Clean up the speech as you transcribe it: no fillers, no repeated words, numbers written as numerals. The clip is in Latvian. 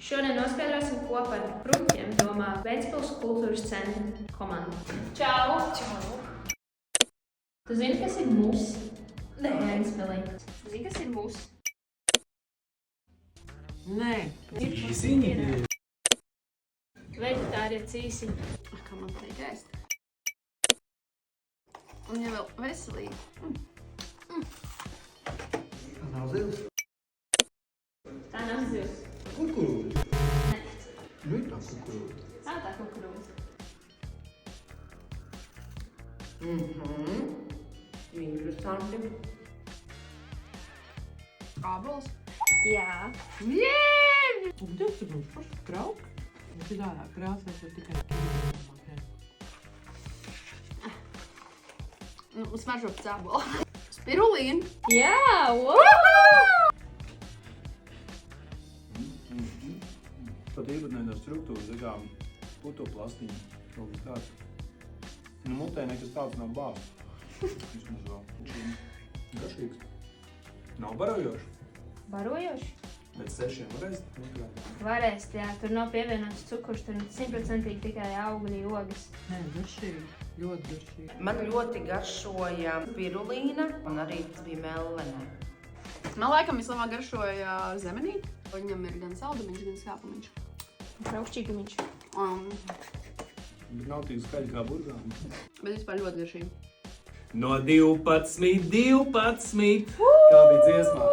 Šodien noskaidrosim, ko par kruķiem domā Ventspils kultūras centra komanda. Čau! Čau! Tu zini, kas ir mus? Nē. Ventspilī. Zini, kas ir mus? Nē. Cīsiņi? Veģetārie cīsiņi. Kā man teikt ēst? Un ja vēl veselīgi. Tā nav zivs. Tā nav zivs. Kukurūza. Nē. Nu ir tā kukurūza. Tā kukurūza. Interesanti. Ābols? Jā. Jē! Un tas ir mums paši krauki. Ja tādā krāsā var tikai kīrīt. Smaržo pēc ābola. Spirulīna. Jā! Wow! Pat īpatnētā struktūra, zikām, puto plastiņa, kaut kas tāds. Nu, mutē nekas tāds nav bāzs. Vismaz vēl. Garšīgs. Nav barojoši. Barojoši? Pēc 6 varēs? Varēs, jā. Tur nav pievienots cukurs, tur 100% tikai augļi, ogas. Nē, garšīgi. Ļoti garšīgi. Man ļoti garšoja spirulīna un arī tas bija melvene. Man laikam vislabāk garšoja zemenīte. Viņam ir gan saldumiņš, gan skāpumiņš. Braukšķīgumiņš. Bet nav tik skaļi kā burgāni. Bet vispār ļoti garšīgi. No 12, 12! Kā bija dziesmā?